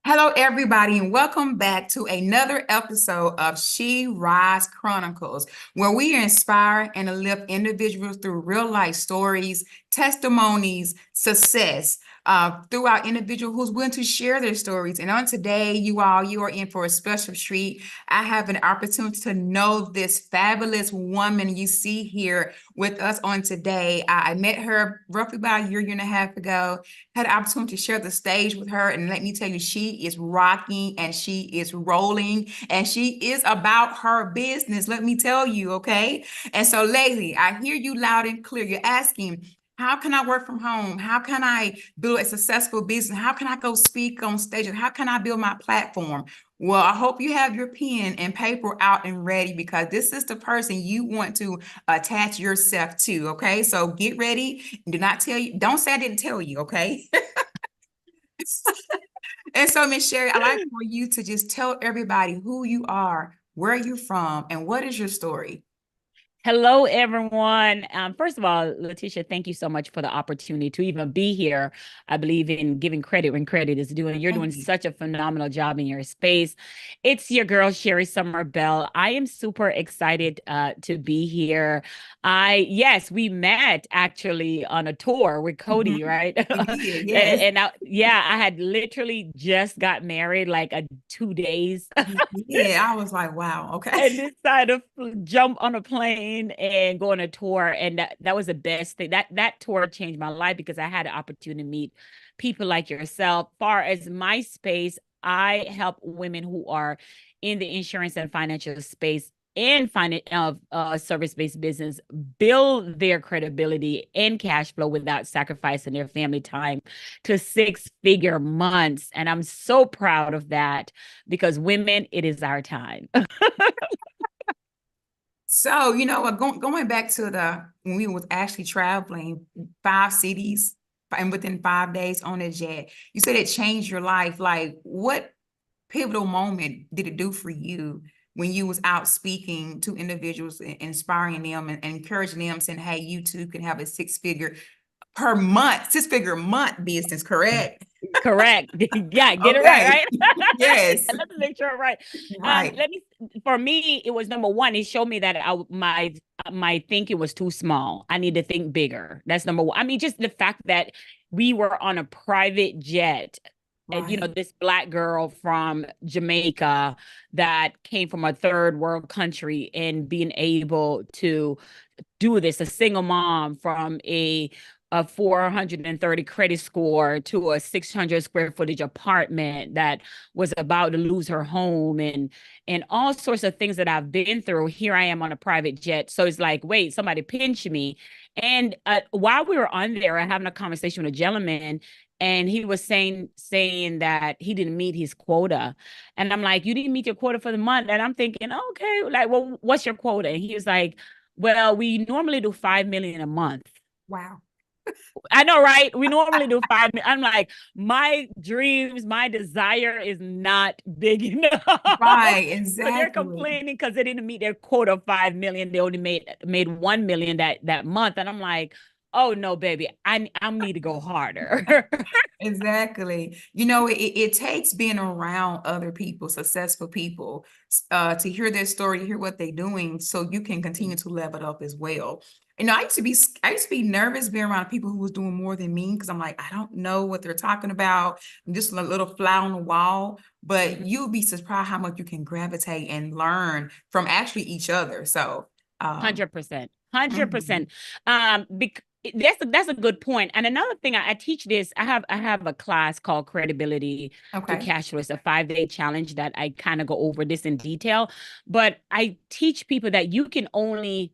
Hello, everybody, and welcome back to another episode of She Rise Chronicles, where we inspire and uplift individuals through real life stories, testimonies, success. Through our individual who's willing to share their stories. And on today, you are in for a special treat. I have an opportunity to know this fabulous woman you see here with us on today. I met her roughly about a year and a half ago, had the opportunity to share the stage with her, and let me tell you, she is rocking and she is rolling and she is about her business. Let me tell you, okay? And so, lately, I hear you loud and clear. You're asking, how can I work from home? How can I build a successful business? How can I go speak on stage? How can I build my platform? Well, I hope you have your pen and paper out and ready because this is the person you want to attach yourself to. Okay, so get ready. Do not tell you, don't say I didn't tell you. Okay. And so, Miss Sherri, I'd like for you to just tell everybody who you are, where you're from, and what is your story. Hello, everyone. First of all, Letitia, thank you so much for the opportunity to even be here. I believe in giving credit when credit is due, and you're Thank doing you. such a phenomenal job in your space. It's your girl, Sherri Summer Bell. I am super excited to be here. Yes, we met actually on a tour with Cody, Mhm. right? We did, yes. Yeah, I had literally just got married like 2 days. Yeah, I was like, wow, okay. And decided to jump on a plane and go on a tour. And that was the best thing. That tour changed my life because I had an opportunity to meet people like yourself. Far as my space, I help women who are in the insurance and financial space and service-based business build their credibility and cash flow without sacrificing their family time to six-figure months. And I'm so proud of that because women, it is our time. So, going back to the when we was actually traveling 5 cities and within 5 days on a jet, you said it changed your life. Like, what pivotal moment did it do for you when you was out speaking to individuals, inspiring them and encouraging them, saying, "Hey, you too can have a six-figure month business," correct? Correct. Yeah, get it right, Okay. right? Yes. Yeah, let me make sure I'm right. Right. Let me For me, it was number one, it showed me that my thinking was too small. I need to think bigger. That's number one. I mean, just the fact that we were on a private jet. And Right. this black girl from Jamaica that came from a third world country and being able to do this, a single mom from a 430 credit score to a 600 square footage apartment that was about to lose her home and all sorts of things that I've been through. Here I am on a private jet. So it's like, wait, somebody pinched me. And while we were on there, I'm having a conversation with a gentleman, and he was saying that he didn't meet his quota. And I'm like, you didn't meet your quota for the month? And I'm thinking, okay, like, well, what's your quota? And he was like, well, we normally do 5 million a month. Wow. I know, right? We normally do 5 million. I'm like, my dreams, my desire is not big enough. Right. So they're Exactly. complaining because they didn't meet their quota of 5 million. They only made 1 million that month. And I'm like, oh no, baby, I need to go harder. Exactly. It takes being around other people, successful people, to hear their story, to hear what they're doing, so you can continue to level up as well. I used to be nervous being around people who was doing more than me because I'm like, I don't know what they're talking about. I'm just a little fly on the wall. But you'll be surprised how much you can gravitate and learn from actually each other. So, 100%. 100%. mhm. That's a good point. And another thing, I teach this. I have a class called Credibility to Okay. Cash Flow. It's a 5-day challenge that I kind of go over this in detail. But I teach people that you can only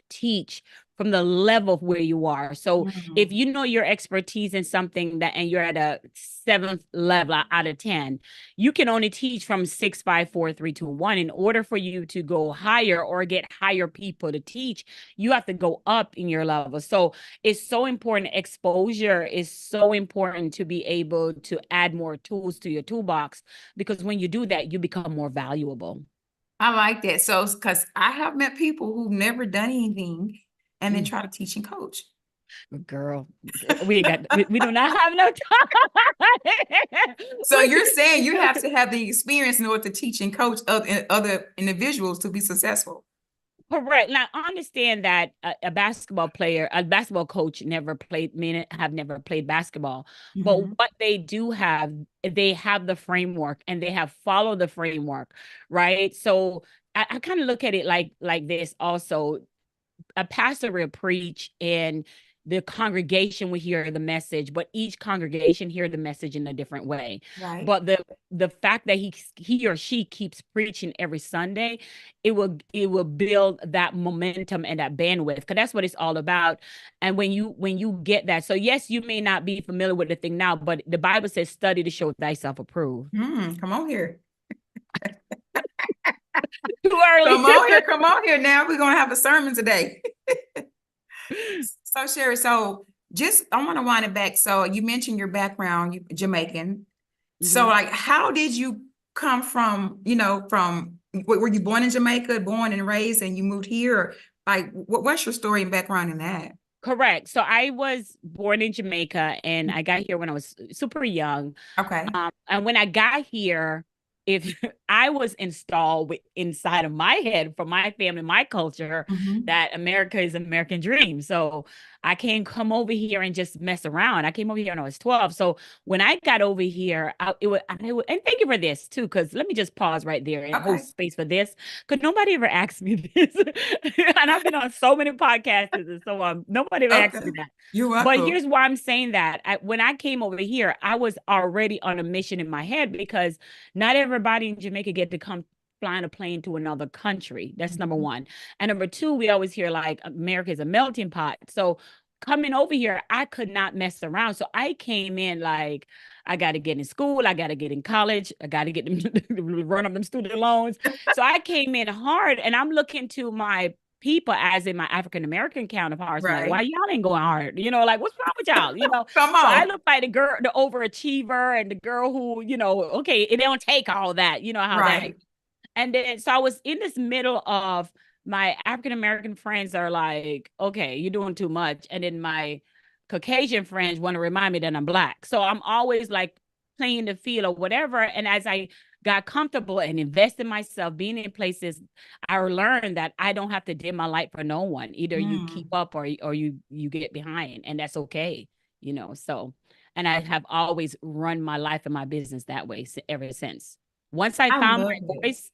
teach from the level of where you are. So if Mhm. you know your expertise in something that and you're at a seventh level out of 10, you can only teach from 6, 5, 4, 3, 2, 1. In order for you to go higher or get higher people to teach, you have to go up in your level. So it's so important. Exposure is so important to be able to add more tools to your toolbox, because when you do that, you become more valuable. I like that. So, because I have met people who've never done anything and then Mm. try to teach and coach. Girl, we do not have no time. So you're saying you have to have the experience in order to teach and coach other individuals to be successful. Correct. Now, understand that a basketball player, a basketball coach never played, men have never played basketball. But Mhm. what they do have, they have the framework and they have followed the framework, right? So I kind of look at it like this also. A pastor will preach and the congregation will hear the message, but each congregation hear the message in a different way. Right. But the fact that he or she keeps preaching every Sunday, it will build that momentum and that bandwidth, because that's what it's all about. And when you get that, so yes, you may not be familiar with the thing now, but the Bible says, "Study to show thyself approved." Come on here. Too early. Come on here now. We're gonna have a sermon today. So Sherri, so just I want to wind it back. So you mentioned your background, you Jamaican. So Mhm. like how did you come from, from were you born in Jamaica, born and raised, and you moved here? Or, like what's your story and background in that? Correct. So I was born in Jamaica and I got here when I was super young. Okay. And when I got here, if I was installed inside of my head from my family, my culture, Mhm. that America is an American dream. So I can't come over here and just mess around. I came over here when I was 12. So when I got over here, and thank you for this too, because let me just pause right there and hold Okay. space for this, because nobody ever asked me this. And I've been on so many podcasts and so on. Nobody ever asked me Okay. that. You're But welcome. here's why I'm saying that. When I came over here, I was already on a mission in my head, because not everybody in Jamaica get to come flying a plane to another country. That's number Mhm. one. And number two, we always hear like America is a melting pot. So coming over here, I could not mess around. So I came in like, I got to get in school, I got to get in college, I got to get them run up them student loans. So I came in hard, and I'm looking to my people, as in my African American counterparts, I'm like, why Right. y'all ain't going hard? Like, what's wrong with y'all? Come So I on. look like the girl, the overachiever, and the girl who, okay, it don't take all that, how that is. Right. And then so I was in this middle of, my African American friends are like, okay, you're doing too much. And then my Caucasian friends want to remind me that I'm Black. So I'm always like playing the field or whatever. And as I got comfortable and invest in myself, being in places, I learned that I don't have to dim my light for no one. Either you keep Mm. up, or you get behind, and that's okay. So, and I have always run my life and my business that way ever since. Once I I found love my it. voice,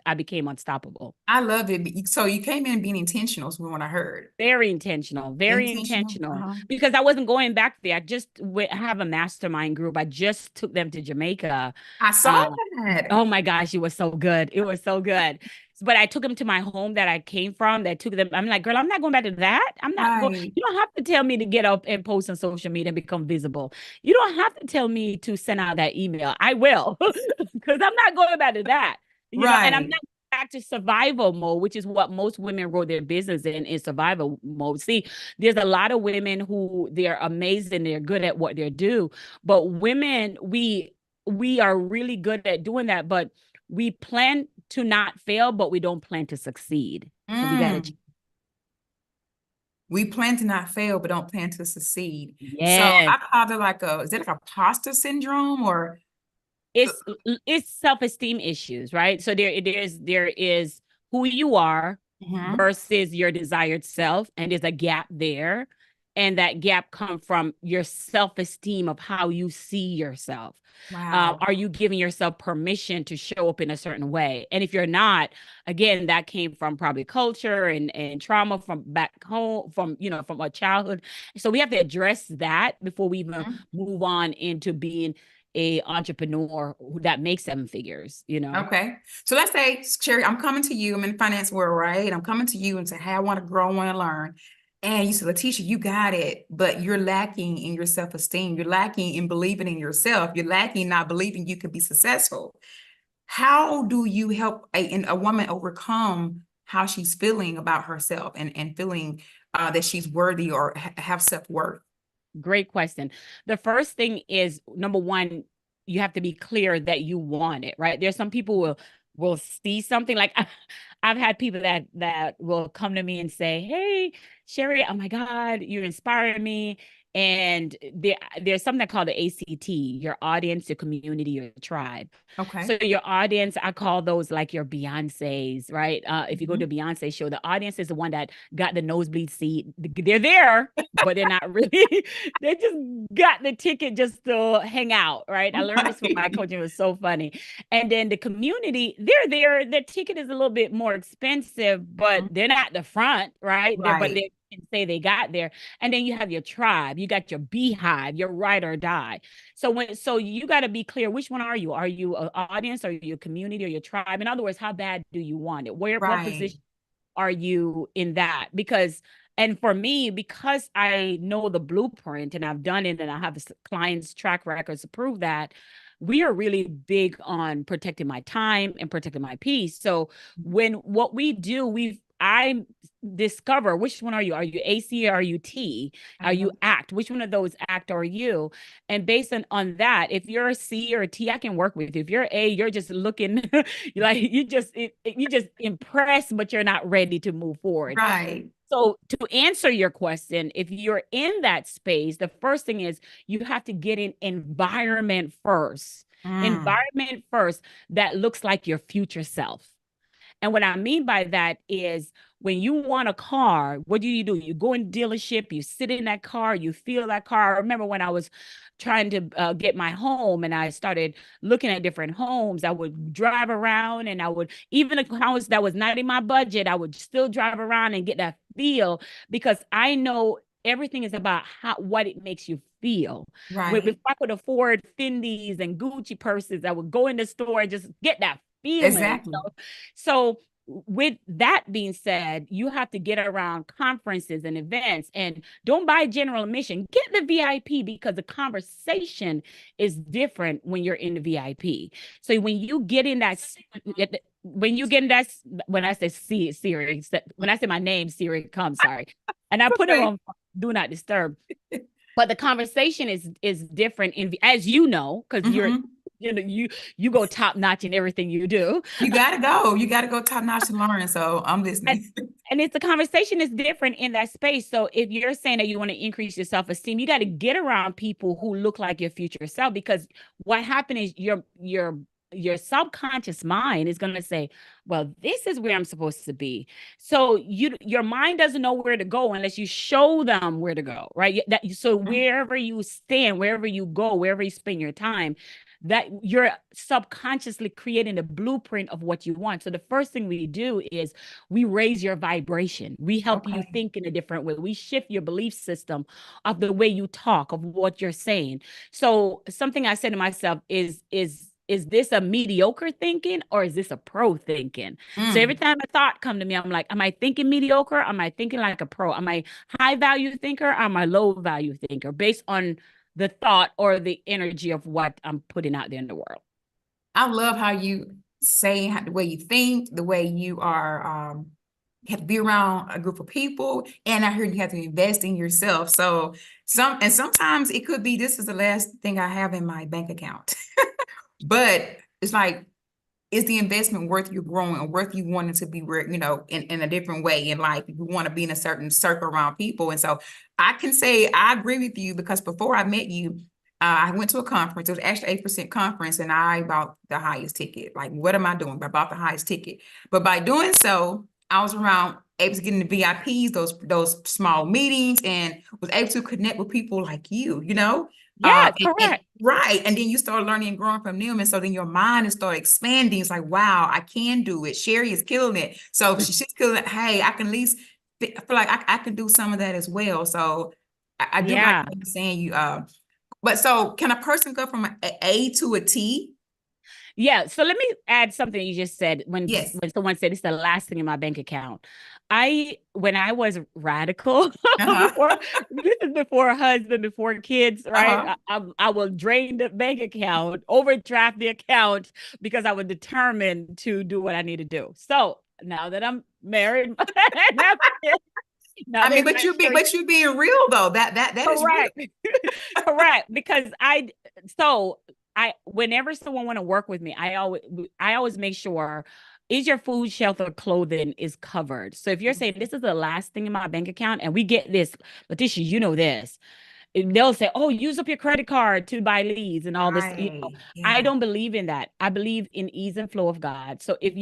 I became unstoppable. I love it. So you came in being intentional is what I heard. Very intentional, very Intentional. intentional. Uh-huh. Because I wasn't going back there. I just have a mastermind group. I just took them to Jamaica. I saw Uh, that. oh my gosh, it was so good. It was so good. But I took them to my home that I came from. That took them. I'm like, girl, I'm not going back to that. I'm not going. Right. You don't have to tell me to get up and post on social media and become visible. You don't have to tell me to send out that email. I will, because I'm not going back to that. And I'm Right. not back to survival mode, which is what most women grow their business in survival mode. See, there's a lot of women who they're amazing, they're good at what they do, but women, we are really good at doing that, but we plan to not fail, but we don't plan to succeed. And we got to, Mm. We plan to not fail, but don't plan to succeed. So yes, I call it like is it like a imposter syndrome or? it's it's self-esteem issues, right? So there is who you are Mhm. versus your desired self, and there's a gap there, and that gap comes from your self-esteem of how you see yourself. Wow. Are you giving yourself permission to show up in a certain way? And if you're not, again, that came from probably culture and trauma from back home, from a childhood. So we have to address that before we even Mhm. move on into being a entrepreneur that makes seven figures. Okay. So let's say, Sherri, I'm coming to you. I'm in the finance world, right? I'm coming to you and say, hey, I want to grow, I want to learn. And you say, Letitia, you got it, but you're lacking in your self-esteem. You're lacking in believing in yourself. You're lacking not believing you could be successful. How do you help a woman overcome how she's feeling about herself and feeling that she's worthy or have self-worth? Great question. The first thing is, number one, you have to be clear that you want it, right? There's some people who will see something like I've had people that will come to me and say, "Hey, Sherri, oh my God, you're inspiring me." And there's something called the ACT, your audience, your community, your tribe. Okay. So your audience, I call those like your Beyoncé's, right? If you go to Mhm. Beyonce show, the audience is the one that got the nosebleed seat. They're there, but they're not really. They just got the ticket just to hang out, right? I learned this from my Right. coach. It was so funny. And then the community, they're there. Their ticket is a little bit more expensive, but Mhm. they're not the front, right? But Right. they can say they got there. And then you have your tribe, you got your beehive, your ride or die. So you got to be clear. Which one are you? Are you an audience? Are you a community or your tribe? In other words, how bad do you want it? What Right. position are you in that? Because and for me, because I know the blueprint and I've done it and I have clients' track records to prove that, we are really big on protecting my time and protecting my peace. So when what we do, I discover which one are you? Are you AC or are you T? Are you Mhm. ACT? Which one of those ACT are you? And based on that, if you're a C or a T, I can work with you. If you're A, you're just looking like you just impressed, but you're not ready to move forward. Right. So to answer your question, if you're in that space, the first thing is you have to get in environment first. Mm. Environment first that looks like your future self. And what I mean by that is when you want a car, what do? You go in dealership, you sit in that car, you feel that car. I remember when I was trying to get my home and I started looking at different homes, I would drive around and I would, even a house that was not in my budget, I would still drive around and get that feel because I know everything is about what it makes you feel. If Right. I could afford Fendi's and Gucci purses, I would go in the store and just get that feeling. Exactly. So with that being said, you have to get around conferences and events and don't buy general admission. Get the VIP because the conversation is different when you're in the VIP. So when you get in that, when you get in that, when I say Siri, when I say my name, Siri comes, sorry. And I put it Okay. on do not disturb. But the conversation is different in as you know, because Hmm. you go top notch in everything you do. You gotta go. You gotta go top notch to learn. So I'm And listening. and it's the conversation is different in that space. So if you're saying that you want to increase your self-esteem, you got to get around people who look like your future self because what happened is your subconscious mind is going to say, well, this is where I'm supposed to be. So your mind doesn't know where to go unless you show them where to go, right? So wherever you stand, wherever you go, wherever you spend your time, that you're subconsciously creating a blueprint of what you want. So the first thing we do is we raise your vibration. We help you Okay. think in a different way. We shift your belief system of the way you talk, of what you're saying. So something I said to myself is this a mediocre thinking or is this a pro thinking? So every Mm. time a thought come to me, I'm like, am I thinking mediocre? Am I thinking like a pro? Am I high value thinker? Or am I low value thinker based on the thought or the energy of what I'm putting out there in the world? I love how you say the way you think, the way you are. You have to be around a group of people, and I heard you have to invest in yourself. So sometimes it could be this is the last thing I have in my bank account, but it's like is the investment worth you growing or worth you wanting to be where, in a different way in life? You want to be in a certain circle around people. And so I can say I agree with you because before I met you, I went to a conference. It was actually 8% conference, and I bought the highest ticket. Like, what am I doing? I bought the highest ticket. But by doing so, I was around able to get in the VIPs, those small meetings, and was able to connect with people like you. Yes, And correct. right. And then you start learning and growing from them. And so then your mind is start expanding. It's like, wow, I can do it. Sherri is killing it. So she's killing it. Hey, I can at least feel like I can do some of that as well. So I do like Yeah. what you're saying. But so can a person go from an A to a T? Yeah. So let me add something you just said Yes. when someone said it's the last thing in my bank account. When I was radical Uh-huh. before this is before a husband, before kids, right? Uh-huh. I will drain the bank account, overdraft the account because I was determined to do what I need to do. So now that I'm married, now I mean, there's my Sherry. but you being real though. That is real. Correct. Correct. Because so whenever someone want to work with me, I always make sure, is your food, shelter, clothing is covered. So if you're saying this is the last thing in my bank account, and we get this, Letitia, you know this, they'll say, "Oh, use up your credit card to buy leads and all this." Right. I Yeah. don't believe in that. I believe in ease and flow of God. So if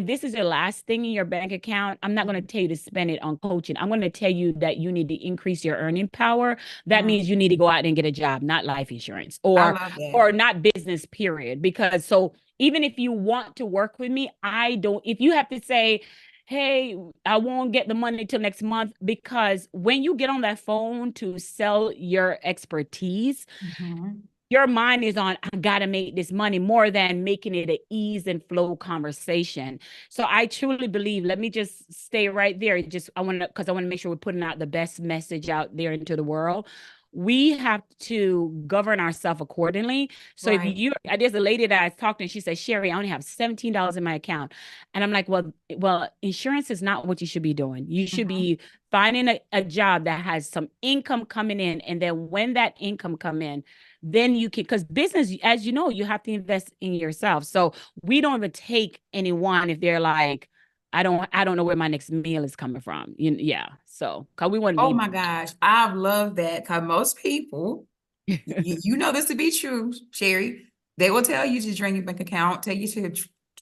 this is your last thing in your bank account, I'm not going to tell you to spend it on coaching. I'm going to tell you that you need to increase your earning power. That Mhm. means you need to go out and get a job, not life insurance, I or love that. not business, period. Because so even if you want to work with me, I don't, if you have to say, "Hey, I won't get the money till next month," because when you get on that phone to sell your expertise, Mhm. your mind is on, "I gotta make this money," more than making it an ease and flow conversation. So I truly believe, let me just stay right there. Just I want to, because I want to make sure we're putting out the best message out there into the world. We have to govern ourselves accordingly. So if Right. you, there's a lady that I talked to, and she said, "Sherri, I only have $17 in my account." And I'm like, well, insurance is not what you should be doing. You should Mhm. be finding a job that has some income coming in. And then when that income come in, then you can, because business, as you know, you have to invest in yourself. So we don't even take anyone if they're like, I don't know where my next meal is coming from. Yeah. So because we want to Oh be my gosh, I love that because most people, you know this to be true, Sherry. They will tell you to drain your bank account, tell you to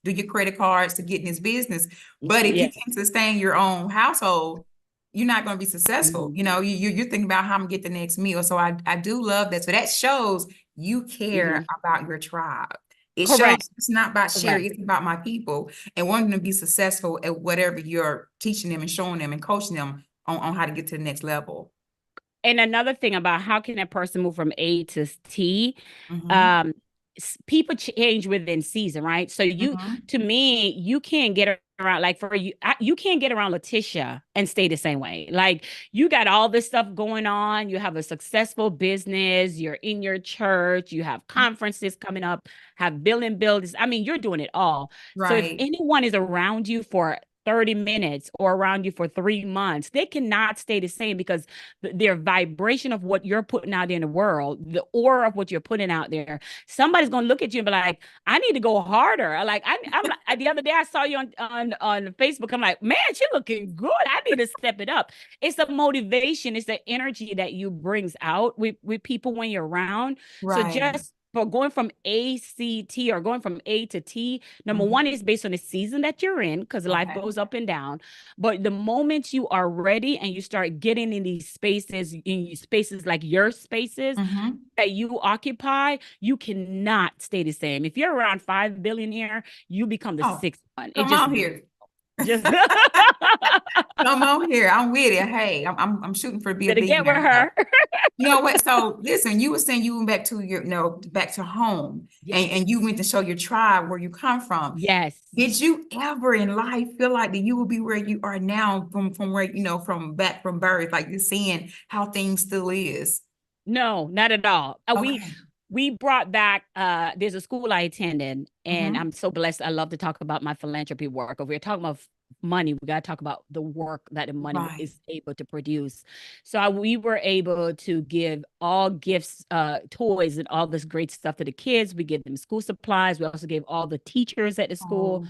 do your credit cards to get in this business. But if you yeah. can't sustain your own household, you're not going to be successful. Mhm. You're thinking about how I'm gonna get the next meal. So I do love that. So that shows you care Mhm. about your tribe. It shows Correct. it's not about Correct. Sherry, it's about my people and wanting to be successful at whatever you're teaching them and showing them and coaching them on how to get to the next level. And another thing about how can a person move from A to T, Hmm. um, people change within season, right? So Hmm. to me, you can't get around, like for you, you can't get around Letitia and stay the same way. Like you got all this stuff going on. You have a successful business. You're in your church. You have conferences coming up. Have building buildings. I mean, you're doing it all. So if Right. anyone is around you for 30 minutes or around you for 3 months, they cannot stay the same, because their vibration of what you're putting out in the world, the aura of what you're putting out there, somebody's going to look at you and be like, "I need to go harder." Like I'm like, the other day I saw you on Facebook. I'm like, "Man, you're looking good. I need to step it up." It's the motivation, it's the energy that you brings out with people when you're around. So Right. just for going from ACT, or going from A to T, number Mhm. one is based on the season that you're in, because life Okay. goes up and down. But the moment you are ready and you start getting in these spaces, in spaces like your spaces Hmm. that you occupy, you cannot stay the same. If you're around 5 billionaire, you become the Oh, sixth one. It come just on here. just Come on here. I'm with it. Hey, I'm shooting for to be a better get with billionaire. So, her. you know what? So listen, you were saying you went back to your, back to home Yes. and you went to show your tribe where you come from. Yes. Did you ever in life feel like that you will be where you are now from where, from back from birth, like you're seeing how things still is? No, not at all. Okay. We brought back, there's a school I attended, and Hmm. I'm so blessed. I love to talk about my philanthropy work. If we're talking about money, we got to talk about the work that the money Right. is able to produce. So we were able to give all gifts, toys and all this great stuff to the kids. We give them school supplies. We also gave all the teachers at the school.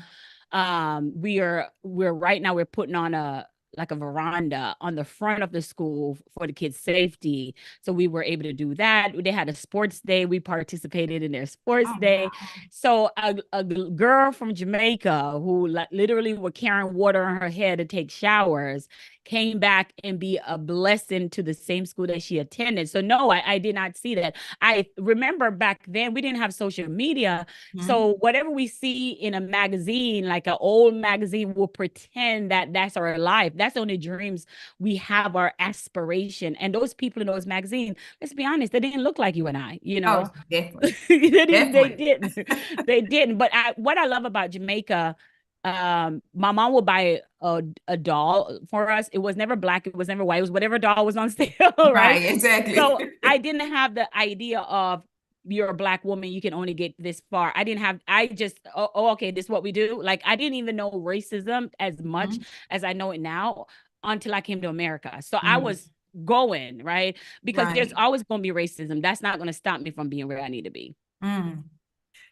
Oh, We're right now we're putting on a, like a veranda on the front of the school for the kids' safety. So we were able to do that. They had a sports day. We participated in their sports oh, day. wow. So a girl from Jamaica who literally were carrying water on her head to take showers came back and be a blessing to the same school that she attended. So no, I did not see that. I remember back then we didn't have social media. Mhm. So whatever we see in a magazine, like an old magazine, will pretend that that's our life. That's the only dreams we have, our aspiration. And those people in those magazines, let's be honest, they didn't look like you and I, you Oh, know. definitely. They Definitely. didn't. They didn't. But what I love about Jamaica, my mom would buy a doll for us. It was never black, it was never white, it was whatever doll was on sale, right? Right, exactly. So I didn't have the idea of, you're a black woman, you can only get this far. I didn't have, I just, okay, this is what we do. Like I didn't even know racism as much Mhm. as I know it now until I came to America. So I Mhm. was going, right? Because there's Right. always going to be racism. That's not going to stop me from being where I need to be. Mm.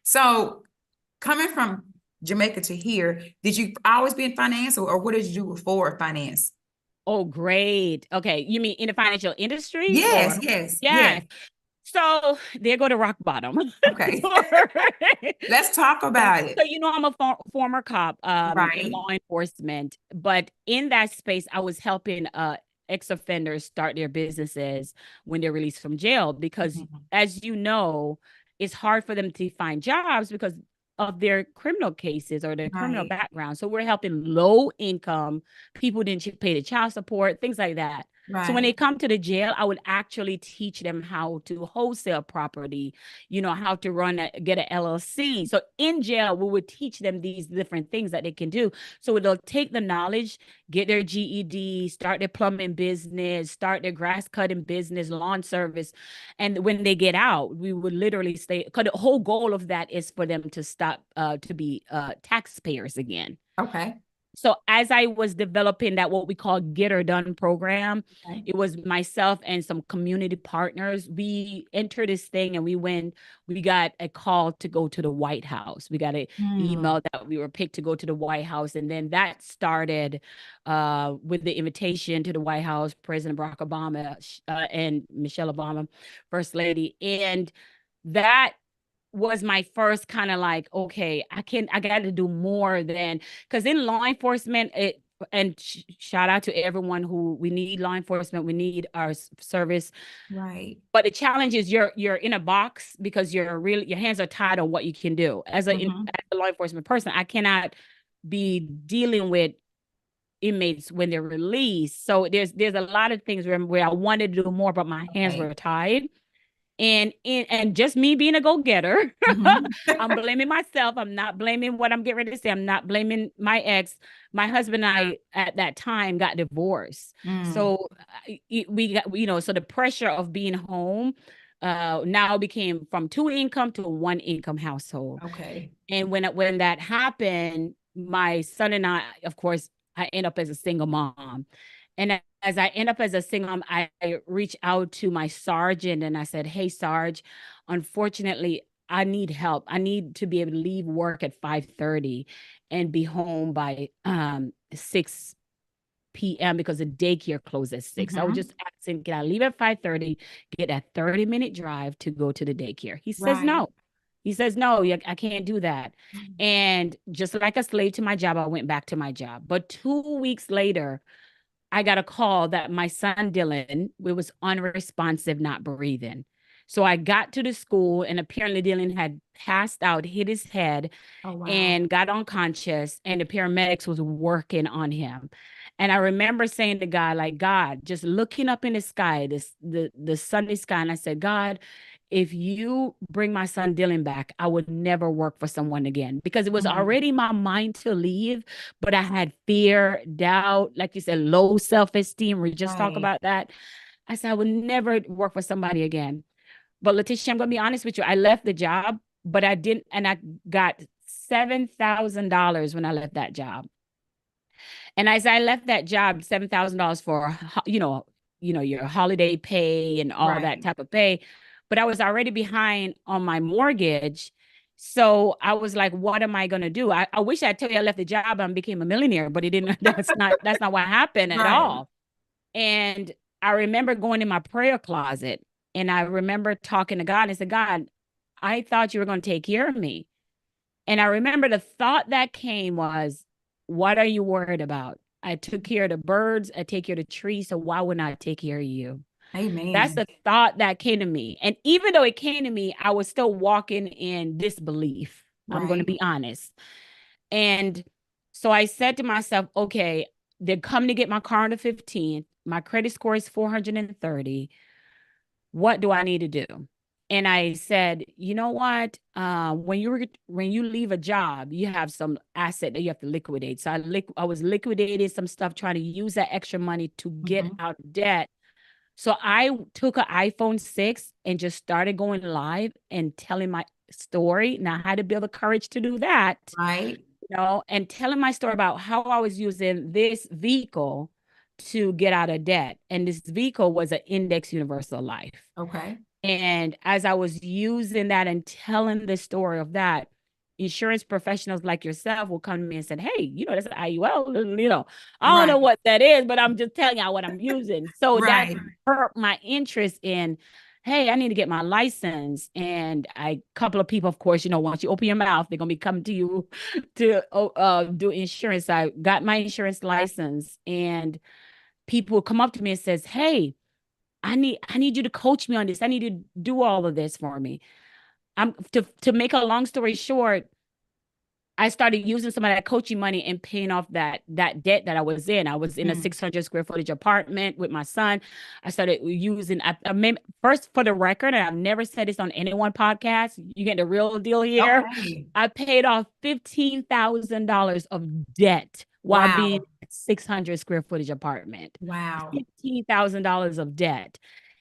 So coming from Jamaica to here, did you always be in finance, or what did you do before finance? Oh, great. Okay. You mean in the financial industry Yes, or? yes, yes. Yes. So there go to rock bottom. Okay. Let's talk So, about it. so I'm a former cop in Right. law enforcement, but in that space, I was helping ex-offenders start their businesses when they're released from jail because, Mhm. as you know, it's hard for them to find jobs because of their criminal cases or their criminal Right. background. So we're helping low income people didn't pay the child support, things like that. So when they Right. come to the jail, I would actually teach them how to wholesale property, how to get an LLC. So in jail, we would teach them these different things that they can do. So they'll take the knowledge, get their GED, start their plumbing business, start their grass cutting business, lawn service. And when they get out, we would literally stay, because the whole goal of that is for them to stop to be taxpayers again. Okay. So as I was developing that what we call Get Her Done program, Okay. it was myself and some community partners. We entered this thing and we got a call to go to the White House. We got an Hmm. email that we were picked to go to the White House. And then that started with the invitation to the White House, President Barack Obama and Michelle Obama, First Lady. And that was my first kind of like, okay, I got to do more than, because in law enforcement, and shout out to everyone who we need law enforcement, we need our service. Right. But the challenge is you're in a box because your hands are tied on what you can do. Hmm. As a law enforcement person, I cannot be dealing with inmates when they're released. So there's a lot of things where I wanted to do more, but my hands Okay. were tied. And just me being a go-getter, Hmm. I'm blaming myself. I'm not blaming what I'm getting ready to say. I'm not blaming my ex. My husband and I at that time got divorced. Mm. So we got, so the pressure of being home now became from two income to one income household. Okay. And when that happened, my son and I, of course, I end up as a single mom. And as I end up as a single mom, I reach out to my sergeant and I said, "Hey, Sarge, unfortunately, I need help. I need to be able to leave work at 5:30 and be home by 6 p.m. because the daycare closes at 6. I was Hmm. just asking, can I leave at 5:30, get a 30-minute drive to go to the daycare? He says Right. no. He says, no, I can't do that. And just like a slave to my job, I went back to my job. But 2 weeks later, I got a call that my son Dylan was unresponsive, not breathing. So I got to the school, and apparently Dylan had passed out, hit his head, Oh, wow. and got unconscious, and the paramedics was working on him. And I remember saying to God, like, God, just looking up in the sky, the sunny sky, and I said, God, if you bring my son Dylan back, I would never work for someone again, because it was Mm. already my mind to leave, but I had fear, doubt, like you said, low self-esteem. We just talk Right. about that. I said I would never work for somebody again. But Letitia, I'm gonna be honest with you. I left the job, but I didn't, and I got $7,000 when I left that job. And as I left that job, $7,000 for your holiday pay and all that Right. type of pay, but I was already behind on my mortgage. So I was like, what am I gonna do? I wish I'd tell you I left the job and became a millionaire, but it didn't. That's not what happened at Right. all. And I remember going in my prayer closet and I remember talking to God and said, God, I thought you were going to take care of me. And I remember the thought that came was, what are you worried about? I took care of the birds, I take care of the trees, so why wouldn't I take care of you? That's Amen. the thought that came to me. And even though it came to me, I was still walking in disbelief. I'm going to Right. be honest. And so I said to myself, okay, they're coming to get my car on the 15th. My credit score is 430. What do I need to do? And I said, you know what? When you leave a job, you have some asset that you have to liquidate. So I was liquidating some stuff, trying to use that extra money to get Hmm. out of debt. So I took an iPhone 6 and just started going live and telling my story. Now, I had to build the courage to do that, Right. and telling my story about how I was using this vehicle to get out of debt. And this vehicle was an index universal life. Okay. And as I was using that and telling the story of that, insurance professionals like yourself will come to me and say, hey, that's an IUL, I don't know Right. what that is, but I'm just telling y'all what I'm using. So that Right. hurt my interest in, hey, I need to get my license. And a couple of people, of course, once you open your mouth, they're going to be coming to you to do insurance. I got my insurance license, and people come up to me and says, hey, I need you to coach me on this. I need you to do all of this for me. I'm to make a long story short, I started using some of that coaching money and paying off that debt that I was in. I was in a Mm. 600 square footage apartment with my son. I started using first, for the record, and I've never said this on any one podcast. You get the real deal here. Okay. I paid off $15,000 of debt while being Wow. in a 600 square footage apartment. Wow. $15,000 of debt.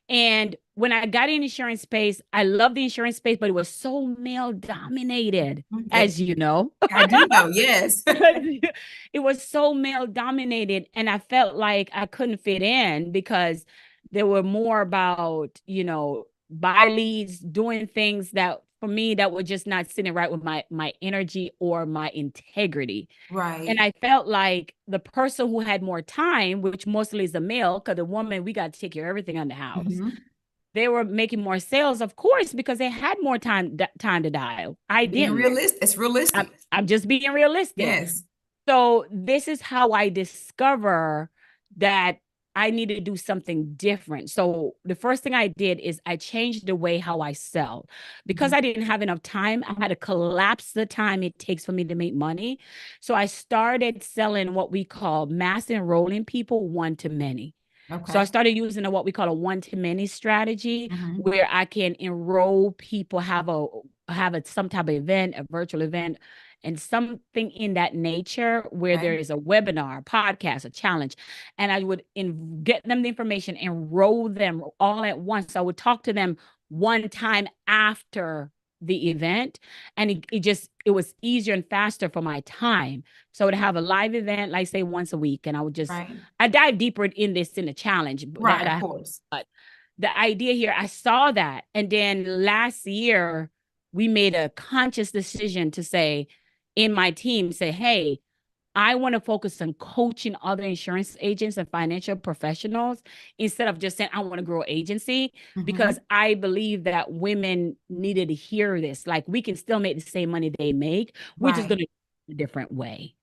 And when I got in insurance space, I love the insurance space, but it was so male dominated, It, as you know. I do know. Yes. It was so male dominated, and I felt like I couldn't fit in because there were more about, buy leads, doing things that for me that were just not sitting right with my energy or my integrity. And Right. I felt like the person who had more time, which mostly is a male, because the woman, we got to take care of everything in the house. Hmm. They were making more sales, of course, because they had more time to dial. I Being didn't. realistic. It's I'm, realistic. I'm just being realistic. Yes. So this is how I discover that I need to do something different. So the first thing I did is I changed the way how I sell. Because Mhm. I didn't have enough time, I had to collapse the time it takes for me to make money. So I started selling what we call mass enrolling people one to many. So I Okay. started using what we call a one to many strategy, Hmm. where I can enroll people, have some type of event, a virtual event, and something in that nature where there Okay. is a webinar, a podcast, a challenge, and I would get them the information, enroll them all at once. I would talk to them one time after the event, and it was easier and faster for my time. So to have a live event, like say once a week, and Right. I dive deeper in this in the challenge Right. that Of I, course. but the idea here, I saw that. And then last year, we made a conscious decision to say, in my team, say, hey, I want to focus on coaching other insurance agents and financial professionals instead of just saying, I want to grow agency, because Hmm. I believe that women needed to hear this. Like, we can still make the same money they make. We're just going Right. to do it a different way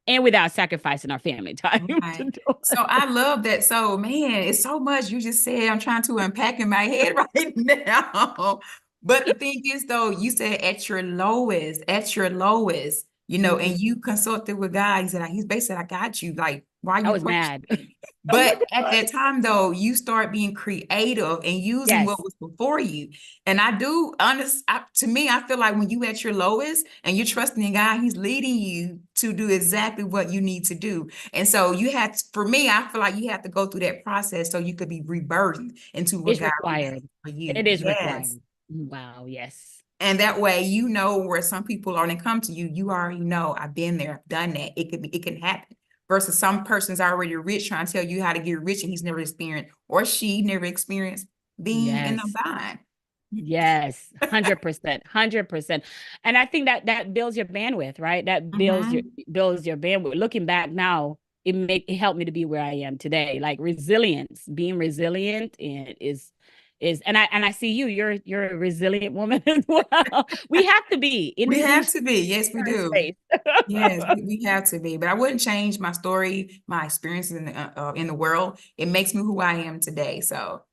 and without sacrificing our family time to Right. do So it. I love that. So man, it's so much you just said. I'm trying to unpack in my head right now. But the thing is, though, you said at your lowest, Mhm. and you consulted with God. He said, he's basically, I got you. Like, why I you was questioning mad. me? I'm But like, at what? that time, though, you start being creative and using what Yes, was before you. And I do, to me, I feel like when you at your lowest and you're trusting in God, He's leading you to do exactly what you need to do. And so for me, I feel like you have to go through that process so you could be rebirthed into what it's God really has required. for you. It is Yes. required. Wow, yes. And that way, where some people are, when they come to you, you already know, I've been there, I've done that. It can happen. Versus some person's already rich trying to tell you how to get rich and he's never experienced, or she never experienced being in a Yes. bind. Yes, 100%, 100%. And I think that builds your bandwidth, right? That Hmm. builds your bandwidth. Looking back now, it helped me to be where I am today. Like resilience, being resilient and I see you're a resilient woman as well. We have to be in We this have to be. Yes, we insurance do. space. Yes, we have to be, but I wouldn't change my story, my experiences in the world. It makes me who I am today. So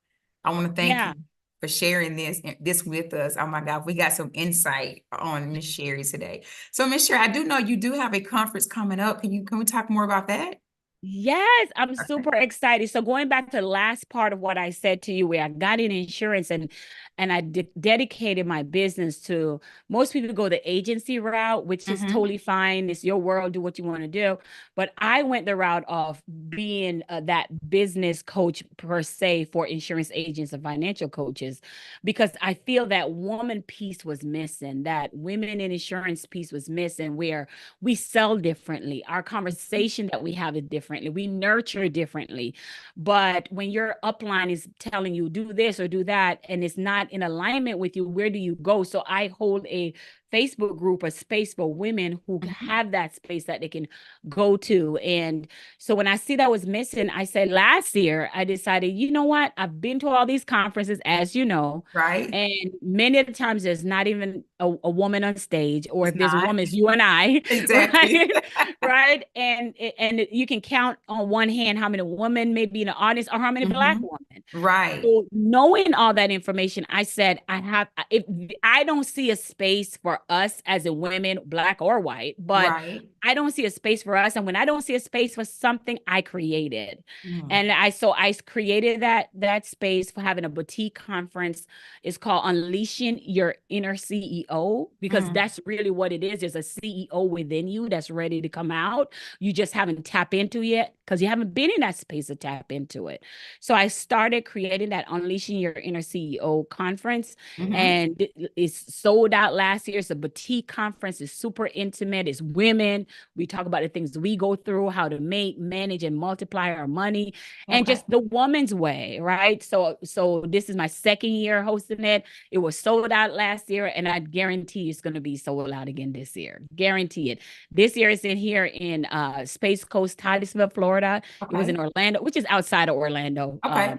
I want to thank Yeah. you for sharing this with us. Oh my God, we got some insight on Miss Sherri today. So Miss Sherri, I do know you do have a conference coming up. Can we talk more about that? Yes, I'm Okay. super excited. So going back to the last part of what I said to you, where I got in insurance and I dedicated my business to, most people go the agency route, which is Mm-hmm. totally fine. It's your world, do what you want to do. But I went the route of being that business coach per se for insurance agents and financial coaches, because I feel that woman piece was missing, that women in insurance piece was missing, where we sell differently. Our conversation that we have is different. differently. We nurture differently. But when your upline is telling you do this or do that, and it's not in alignment with you, where do you go? So I hold a Facebook group, a space for women who Mhm. have that space that they can go to. And so when I see that was missing, I said last year, I decided, you know what? I've been to all these conferences, as you know, Right? and many of the times there's not even a woman on stage, or It's if there's a not. woman, it's you and I, Exactly. right? Right. And you can count on one hand how many women may be in the audience or how many Black Mhm. women. Right. So knowing all that information, I said, if I don't see a space for us as a women, Black or white, but Right. I don't see a space for us. And when I don't see a space for something, I created. Mm. And I created that space for having a boutique conference. It's called Unleashing Your Inner CEO, because Mm. that's really what it is. There's a CEO within you that's ready to come out. You just haven't tapped into yet because you haven't been in that space to tap into it. So I started creating that Unleashing Your Inner CEO conference, Mhm. and it's sold out last year. It's a boutique conference. It's super intimate. It's women. We talk about the things we go through, how to make, manage, and multiply our money, and Okay. just the woman's way, right? So this is my second year hosting it. It was sold out last year, and I guarantee it's going to be sold out again this year. Guarantee it. This year it's in here in Space Coast, Titusville, Florida. It was in Okay. Orlando, which is outside of Orlando. Okay.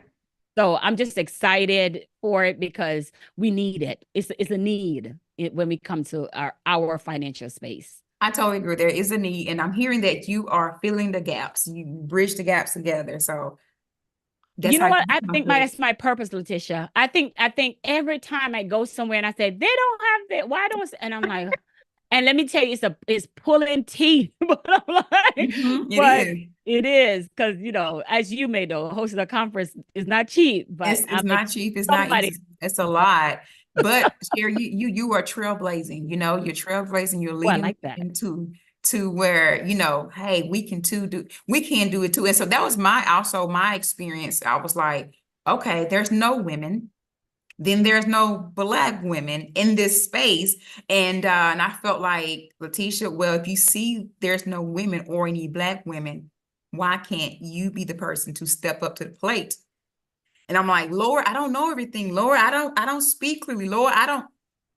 So I'm just excited for it because we need it. It's a need when we come to our financial space. I totally agree. There is a need, and I'm hearing that you are filling the gaps. You bridge the gaps together. So that's You know how what? you I come think through. that's my purpose, Letitia. I think every time I go somewhere and I say they don't have that, why don't? And I'm like, and let me tell you, it's pulling teeth, but I'm like, Mhm. It but is. it is because as you may know, hosting a conference is not cheap. But It's I'm like, not cheap. It's not somebody. easy. It's a lot. But Sherri, you are trailblazing. You're trailblazing. You're Oh, I leading like that. to where hey, we can do it too. And so that was my experience. I was like, okay, there's no women. Then there's no Black women in this space. And I felt like, Letitia, well, if you see there's no women or any Black women, why can't you be the person to step up to the plate? And I'm like, Lord, I don't know everything. Lord, I don't speak clearly. Lord, I don't,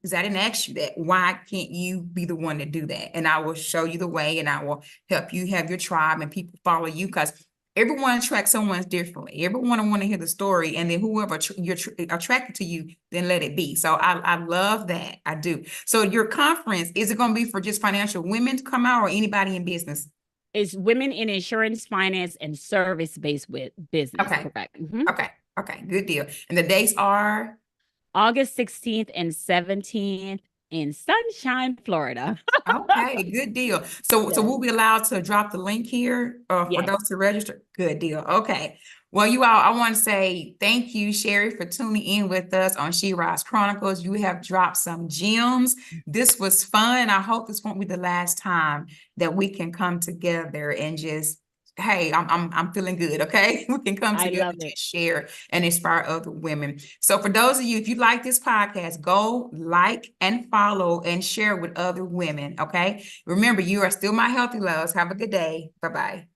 because I didn't ask you that. Why can't you be the one to do that? And I will show you the way, and I will help you have your tribe and people follow you, because everyone attracts someone differently. Everyone want to hear the story, and then whoever you're attracted to you, then let it be. So I love that. I do. So your conference, is it going to be for just financial women to come out, or anybody in business? It's women in insurance, finance, and service-based with business, Okay. correct? Okay. Okay. Good deal. And the dates are. August 16th and 17th in Sunshine, Florida. Okay, good deal. So Yes. we'll be allowed to drop the link here for Yes. those to register. Good deal. Okay. Well, you all, I want to say thank you, Sherri, for tuning in with us on She Rise Chronicles. You have dropped some gems. This was fun. I hope this won't be the last time that we can come together and just, hey, I'm feeling good. Okay, we can come I together love and it. just share and inspire other women. So for those of you, if you like this podcast, go like and follow and share with other women. Okay. Remember, you are still my healthy loves. Have a good day. Bye-bye.